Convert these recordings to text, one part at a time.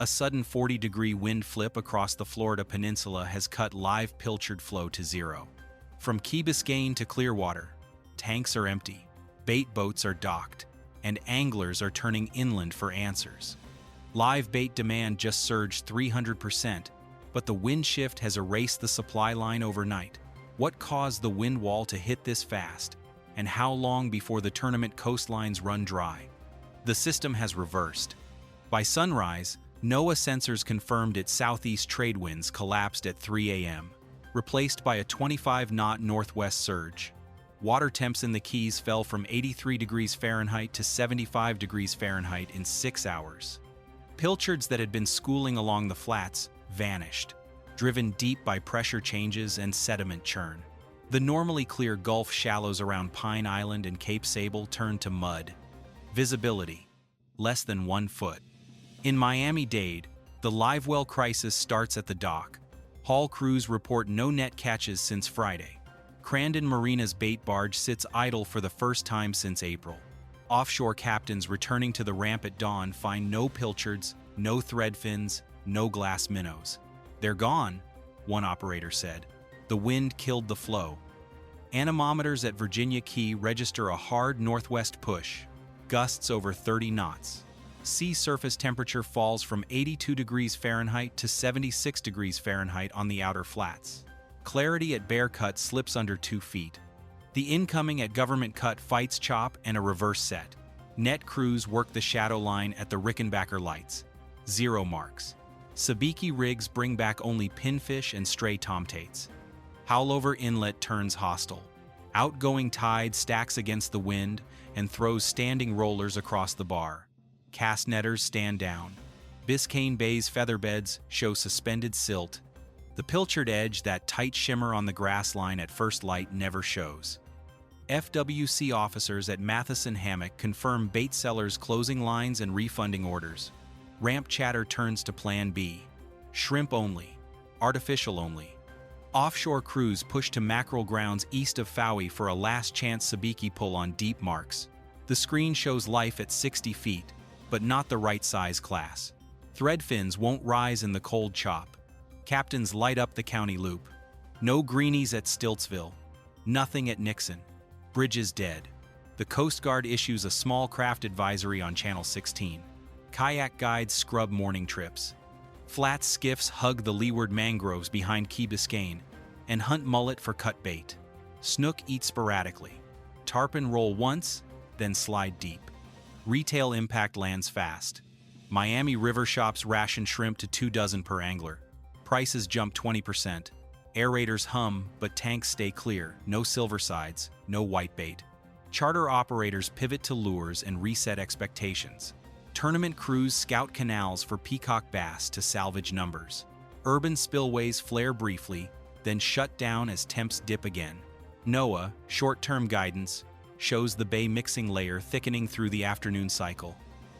A sudden 40-degree wind flip across the Florida peninsula has cut live pilchard flow to zero. From Key Biscayne to Clearwater, tanks are empty, bait boats are docked, and anglers are turning inland for answers. Live bait demand just surged 300%, but the wind shift has erased the supply line overnight. What caused the wind wall to hit this fast, and how long before the tournament coastlines run dry? The system has reversed. By sunrise, NOAA sensors confirmed its southeast trade winds collapsed at 3 a.m., replaced by a 25-knot northwest surge. Water temps in the Keys fell from 83 degrees Fahrenheit to 75 degrees Fahrenheit in 6 hours. Pilchards that had been schooling along the flats vanished, driven deep by pressure changes and sediment churn. The normally clear Gulf shallows around Pine Island and Cape Sable turned to mud. Visibility: less than 1 foot. In Miami-Dade, the live well crisis starts at the dock. Haul crews report no net catches since Friday. Crandon Marina's bait barge sits idle for the first time since April. Offshore captains returning to the ramp at dawn find no pilchards, no threadfins, no glass minnows. "They're gone," one operator said. "The wind killed the flow." Anemometers at Virginia Key register a hard northwest push, gusts over 30 knots. Sea surface temperature falls from 82 degrees Fahrenheit to 76 degrees Fahrenheit on the outer flats. Clarity at Bear Cut slips under 2 feet. The incoming at Government Cut fights chop and a reverse set. Net crews work the shadow line at the Rickenbacker lights. 0 marks. Sabiki rigs bring back only pinfish and stray tomtates. Howlover Inlet turns hostile. Outgoing tide stacks against the wind and throws standing rollers across the bar. Cast netters stand down. Biscayne Bay's featherbeds show suspended silt. The pilchard edge, that tight shimmer on the grass line at first light, never shows. FWC officers at Matheson Hammock confirm bait sellers closing lines and refunding orders. Ramp chatter turns to Plan B. Shrimp only. Artificial only. Offshore crews push to mackerel grounds east of Fowey for a last-chance sabiki pull on deep marks. The screen shows life at 60 feet, but not the right size class. Threadfins won't rise in the cold chop. Captains light up the county loop. No greenies at Stiltsville. Nothing at Nixon. Bridges dead. The Coast Guard issues a small craft advisory on Channel 16. Kayak guides scrub morning trips. Flat skiffs hug the leeward mangroves behind Key Biscayne and hunt mullet for cut bait. Snook eat sporadically. Tarpon roll once, then slide deep. Retail impact lands fast. Miami river shops ration shrimp to 2 dozen per angler. Prices jump 20%. Aerators hum, but tanks stay clear. No silver sides, no whitebait. Charter operators pivot to lures and reset expectations. Tournament crews scout canals for peacock bass to salvage numbers. Urban spillways flare briefly, then shut down as temps dip again. NOAA, short-term guidance, shows the bay mixing layer thickening through the afternoon cycle.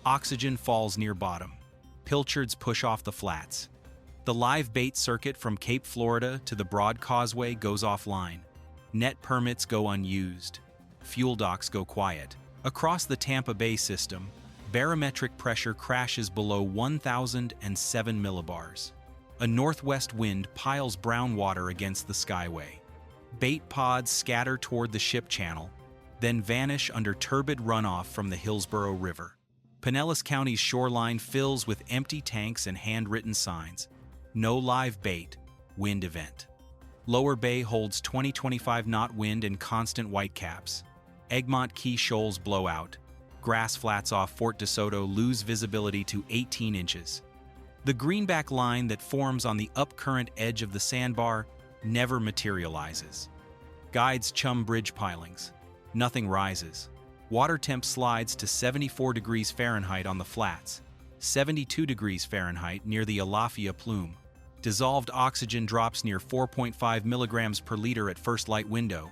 Oxygen falls near bottom. Pilchards push off the flats. The live bait circuit from Cape Florida to the Broad Causeway goes offline. Net permits go unused. Fuel docks go quiet. Across the Tampa Bay system, barometric pressure crashes below 1,007 millibars. A northwest wind piles brown water against the skyway. Bait pods scatter toward the ship channel, then vanish under turbid runoff from the Hillsborough River. Pinellas County's shoreline fills with empty tanks and handwritten signs. No live bait, wind event. Lower Bay holds 20-25 knot wind and constant whitecaps. Egmont Key shoals blow out. Grass flats off Fort DeSoto lose visibility to 18 inches. The greenback line that forms on the upcurrent edge of the sandbar never materializes. Guides chum bridge pilings. Nothing rises. Water temp slides to 74 degrees Fahrenheit on the flats, 72 degrees Fahrenheit near the Alafia plume. Dissolved oxygen drops near 4.5 milligrams per liter at first light window.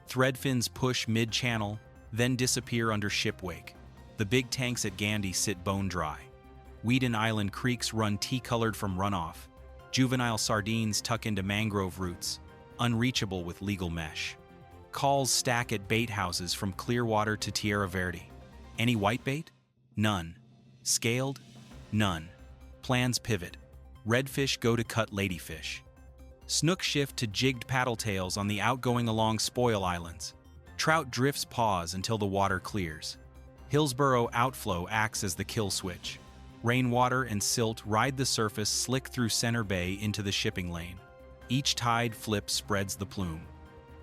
Threadfins push mid-channel, then disappear under shipwake. The big tanks at Gandy sit bone dry. Weedon Island creeks run tea-colored from runoff. Juvenile sardines tuck into mangrove roots, unreachable with legal mesh. Calls stack at bait houses from Clearwater to Tierra Verde. Any whitebait? None. Scaled? None. Plans pivot. Redfish go to cut ladyfish. Snook shift to jigged paddletails on the outgoing along spoil islands. Trout drifts pause until the water clears. Hillsborough outflow acts as the kill switch. Rainwater and silt ride the surface slick through Center Bay into the shipping lane. Each tide flip spreads the plume.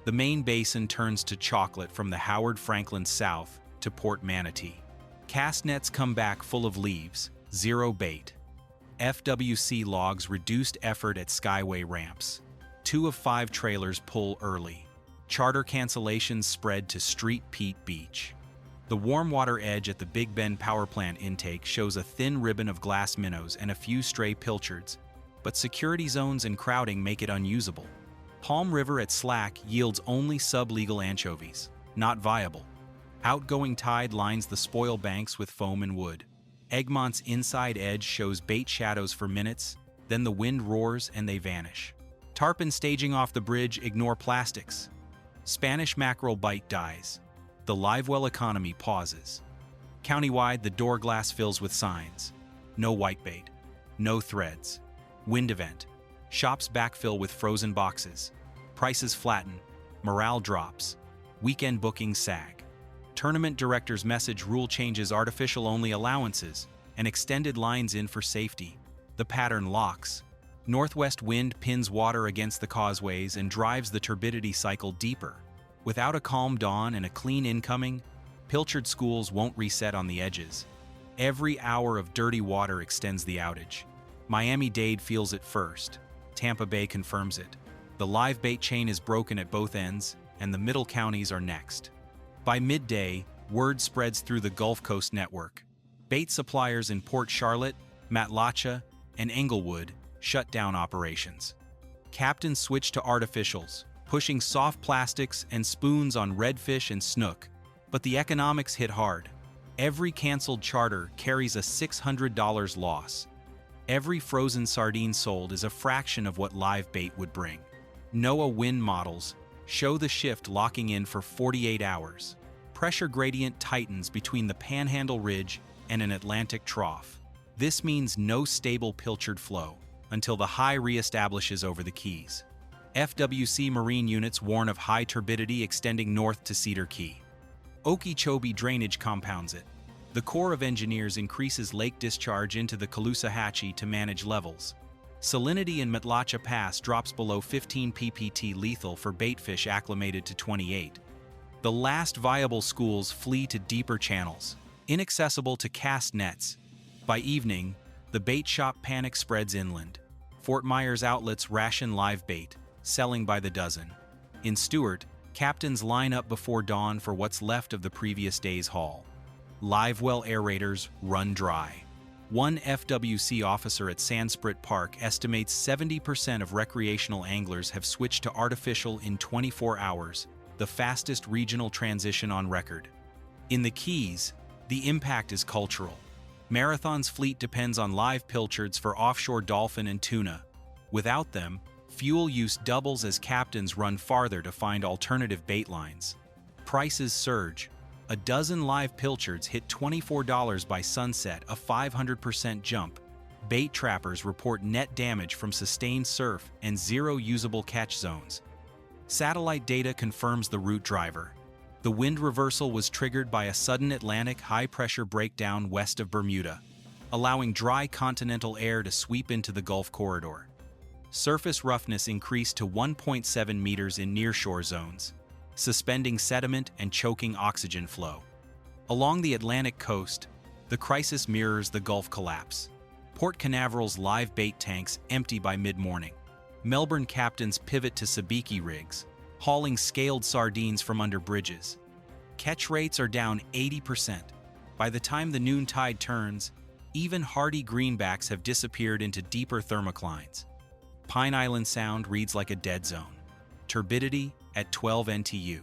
The main basin turns to chocolate from the Howard Franklin south to Port Manatee. Cast nets come back full of leaves, zero bait. FWC logs reduced effort at Skyway ramps. 2 of 5 trailers pull early. Charter cancellations spread to Street Pete Beach. The warm water edge at the Big Bend power plant intake shows a thin ribbon of glass minnows and a few stray pilchards, but security zones and crowding make it unusable. Palm River at Slack yields only sublegal anchovies, not viable. Outgoing tide lines the spoil banks with foam and wood. Egmont's inside edge shows bait shadows for minutes, then the wind roars and they vanish. Tarpon staging off the bridge ignore plastics. Spanish mackerel bite dies. The live well economy pauses. Countywide, the door glass fills with signs. No whitebait. No threads. Wind event. Shops backfill with frozen boxes. Prices flatten. Morale drops. Weekend bookings sag. Tournament directors message rule changes, artificial only allowances, and extended lines in for safety. The pattern locks. Northwest wind pins water against the causeways and drives the turbidity cycle deeper. Without a calm dawn and a clean incoming, Pilchard schools won't reset on the edges. Every hour of dirty water extends the outage. Miami-Dade feels it first. Tampa Bay confirms it. The live bait chain is broken at both ends, and the middle counties are next. By midday, word spreads through the Gulf Coast network. Bait suppliers in Port Charlotte, Matlacha, and Englewood shut down operations. Captains switch to artificials, pushing soft plastics and spoons on redfish and snook, but the economics hit hard. Every canceled charter carries a $600 loss. Every frozen sardine sold is a fraction of what live bait would bring. NOAA wind models show the shift locking in for 48 hours. Pressure gradient tightens between the Panhandle Ridge and an Atlantic trough. This means no stable Pilchard flow until the high reestablishes over the Keys. FWC marine units warn of high turbidity extending north to Cedar Key. Okeechobee drainage compounds it. The Corps of Engineers increases lake discharge into the Caloosahatchee to manage levels. Salinity in Matlacha Pass drops below 15 ppt, lethal for baitfish acclimated to 28. The last viable schools flee to deeper channels, inaccessible to cast nets. By evening, the bait shop panic spreads inland. Fort Myers outlets ration live bait, selling by the dozen. In Stewart, captains line up before dawn for what's left of the previous day's haul. Live well aerators run dry. One FWC officer at Sandsprit Park estimates 70% of recreational anglers have switched to artificial in 24 hours, the fastest regional transition on record. In the Keys, the impact is cultural. Marathon's fleet depends on live pilchards for offshore dolphin and tuna. Without them, fuel use doubles as captains run farther to find alternative bait lines. Prices surge. A dozen live pilchards hit $24 by sunset, a 500% jump. Bait trappers report net damage from sustained surf and 0 usable catch zones. Satellite data confirms the route driver. The wind reversal was triggered by a sudden Atlantic high-pressure breakdown west of Bermuda, allowing dry continental air to sweep into the Gulf corridor. Surface roughness increased to 1.7 meters in nearshore zones, suspending sediment and choking oxygen flow. Along the Atlantic coast, the crisis mirrors the Gulf collapse. Port Canaveral's live bait tanks empty by mid-morning. Melbourne captains pivot to sabiki rigs, hauling scaled sardines from under bridges. Catch rates are down 80%. By the time the noon tide turns, even hardy greenbacks have disappeared into deeper thermoclines. Pine Island Sound reads like a dead zone. Turbidity at 12 NTU.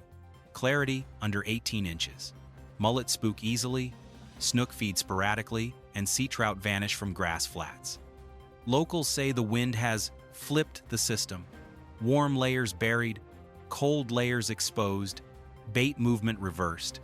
Clarity under 18 inches. Mullet spook easily, snook feed sporadically, and sea trout vanish from grass flats. Locals say the wind has flipped the system. Warm layers buried, cold layers exposed, bait movement reversed.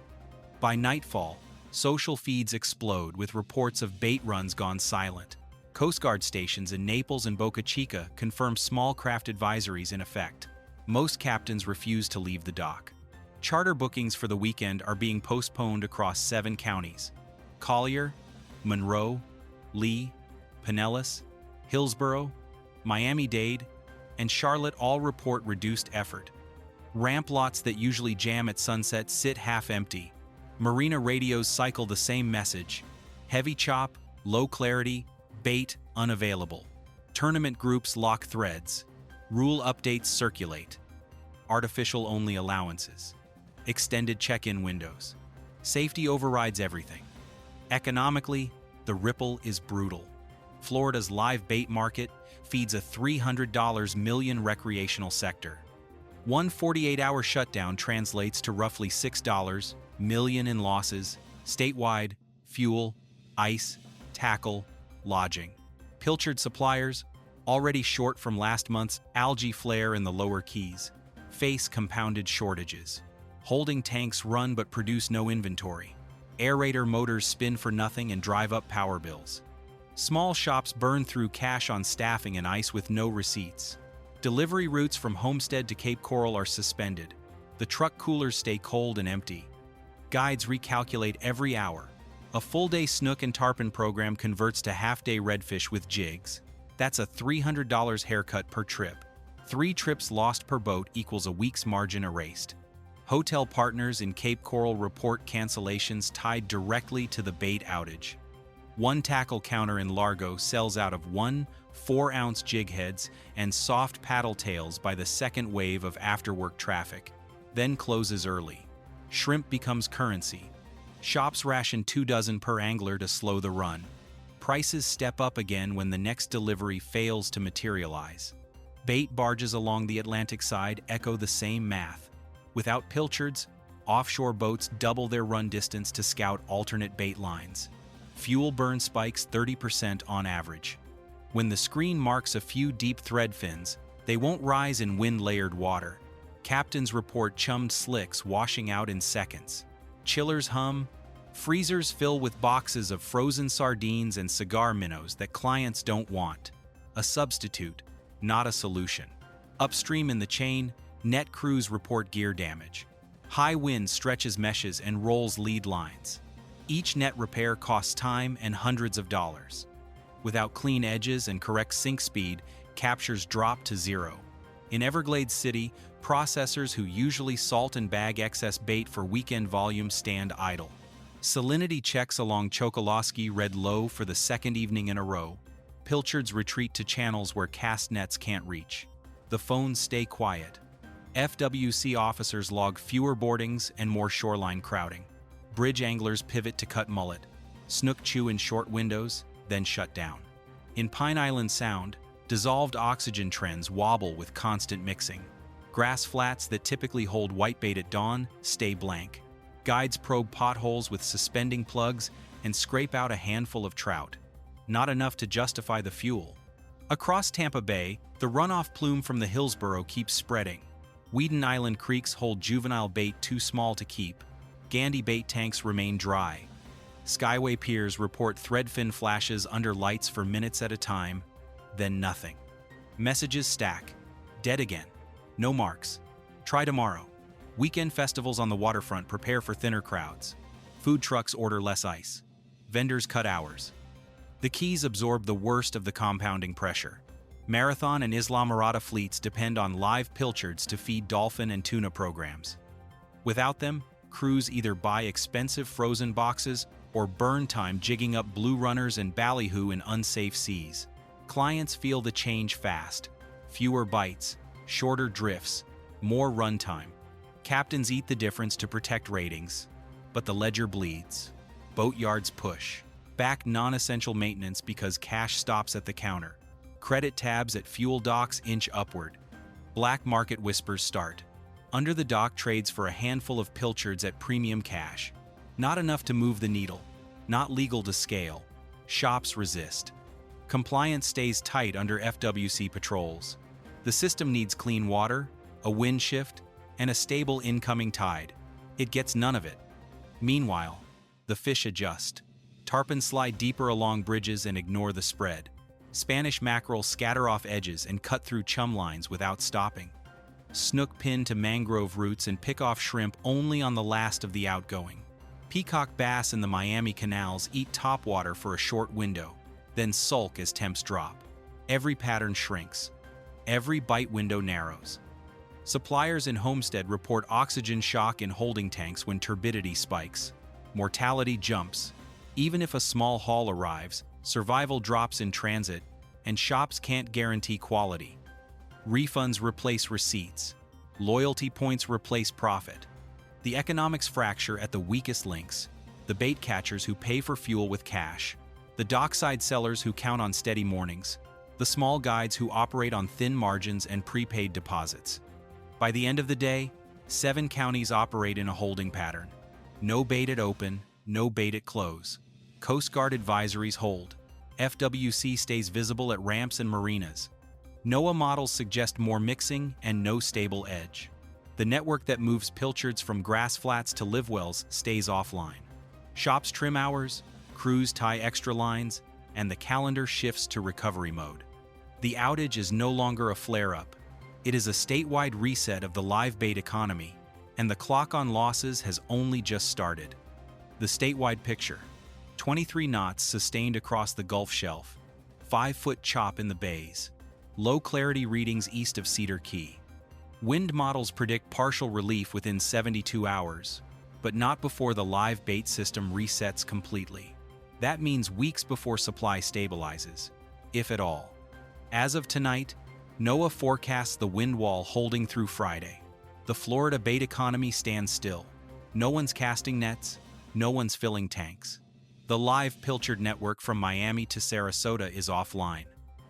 By nightfall, social feeds explode with reports of bait runs gone silent. Coast Guard stations in Naples and Boca Chica confirm small craft advisories in effect. Most captains refuse to leave the dock. Charter bookings for the weekend are being postponed across 7 counties. Collier, Monroe, Lee, Pinellas, Hillsborough, Miami-Dade, and Charlotte all report reduced effort. Ramp lots that usually jam at sunset sit half empty. Marina radios cycle the same message: heavy chop, low clarity, bait unavailable. Tournament groups lock threads. Rule updates circulate. Artificial only allowances. Extended check-in windows. Safety overrides everything. Economically, the ripple is brutal. Florida's live bait market feeds a $300 million recreational sector. One 48-hour shutdown translates to roughly $6 million in losses, statewide, fuel, ice, tackle, lodging. Pilchard suppliers, already short from last month's algae flare in the lower Keys, face compounded shortages. Holding tanks run but produce no inventory. Aerator motors spin for nothing and drive up power bills. Small shops burn through cash on staffing and ice with no receipts. Delivery routes from Homestead to Cape Coral are suspended. The truck coolers stay cold and empty. Guides recalculate every hour. A full-day snook and tarpon program converts to half-day redfish with jigs. That's a $300 haircut per trip. 3 trips lost per boat equals a week's margin erased. Hotel partners in Cape Coral report cancellations tied directly to the bait outage. One tackle counter in Largo sells out of 1 4-ounce jig heads and soft paddle tails by the second wave of after-work traffic, then closes early. Shrimp becomes currency. Shops ration 2 dozen per angler to slow the run. Prices step up again when the next delivery fails to materialize. Bait barges along the Atlantic side echo the same math. Without pilchards, offshore boats double their run distance to scout alternate bait lines. Fuel burn spikes 30% on average. When the screen marks a few deep thread fins, they won't rise in wind-layered water. Captains report chummed slicks washing out in seconds. Chillers hum. Freezers fill with boxes of frozen sardines and cigar minnows that clients don't want. A substitute, not a solution. Upstream in the chain, net crews report gear damage. High wind stretches meshes and rolls lead lines. Each net repair costs time and hundreds of dollars. Without clean edges and correct sink speed, captures drop to 0. In Everglades City, processors who usually salt and bag excess bait for weekend volume stand idle. Salinity checks along Chokoloskee read low for the second evening in a row. Pilchards retreat to channels where cast nets can't reach. The phones stay quiet. FWC officers log fewer boardings and more shoreline crowding. Bridge anglers pivot to cut mullet. Snook chew in short windows, then shut down. In Pine Island Sound, dissolved oxygen trends wobble with constant mixing. Grass flats that typically hold whitebait at dawn stay blank. Guides probe potholes with suspending plugs and scrape out a handful of trout. Not enough to justify the fuel. Across Tampa Bay, the runoff plume from the Hillsborough keeps spreading. Weeden Island creeks hold juvenile bait too small to keep. Gandy bait tanks remain dry. Skyway piers report threadfin flashes under lights for minutes at a time, then nothing. Messages stack. Dead again. No marks. Try tomorrow. Weekend festivals on the waterfront prepare for thinner crowds. Food trucks order less ice. Vendors cut hours. The Keys absorb the worst of the compounding pressure. Marathon and Islamorada fleets depend on live pilchards to feed dolphin and tuna programs. Without them, crews either buy expensive frozen boxes or burn time jigging up blue runners and ballyhoo in unsafe seas. Clients feel the change fast. Fewer bites, shorter drifts, more runtime. Captains eat the difference to protect ratings, but the ledger bleeds. Boatyards push. Back non-essential maintenance because cash stops at the counter. Credit tabs at fuel docks inch upward. Black market whispers start. Under the dock trades for a handful of pilchards at premium cash. Not enough to move the needle. Not legal to scale. Shops resist. Compliance stays tight under FWC patrols. The system needs clean water, a wind shift, and a stable incoming tide. It gets none of it. Meanwhile, the fish adjust. Tarpon slide deeper along bridges and ignore the spread. Spanish mackerel scatter off edges and cut through chum lines without stopping. Snook pin to mangrove roots and pick off shrimp only on the last of the outgoing. Peacock bass in the Miami canals eat topwater for a short window, then sulk as temps drop. Every pattern shrinks. Every bite window narrows. Suppliers in Homestead report oxygen shock in holding tanks when turbidity spikes. Mortality jumps. Even if a small haul arrives, survival drops in transit, and shops can't guarantee quality. Refunds replace receipts. Loyalty points replace profit. The economics fracture at the weakest links: the bait catchers who pay for fuel with cash, the dockside sellers who count on steady mornings, the small guides who operate on thin margins and prepaid deposits. By the end of the day, 7 counties operate in a holding pattern. No bait at open, no bait at close. Coast Guard advisories hold. FWC stays visible at ramps and marinas. NOAA models suggest more mixing and no stable edge. The network that moves pilchards from grass flats to live wells stays offline. Shops trim hours, crews tie extra lines, and the calendar shifts to recovery mode. The outage is no longer a flare-up. It is a statewide reset of the live bait economy, and the clock on losses has only just started. The statewide picture: 23 knots sustained across the Gulf Shelf, 5-foot chop in the bays, low clarity readings east of Cedar Key. Wind models predict partial relief within 72 hours, but not before the live bait system resets completely. That means weeks before supply stabilizes, if at all. As of tonight, NOAA forecasts the wind wall holding through Friday. The Florida bait economy stands still. No one's casting nets, no one's filling tanks. The live pilchard network from Miami to Sarasota is offline.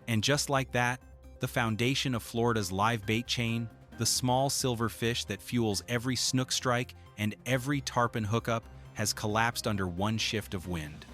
And just like that, the foundation of Florida's live bait chain, the small silver fish that fuels every snook strike and every tarpon hookup, has collapsed under one shift of wind.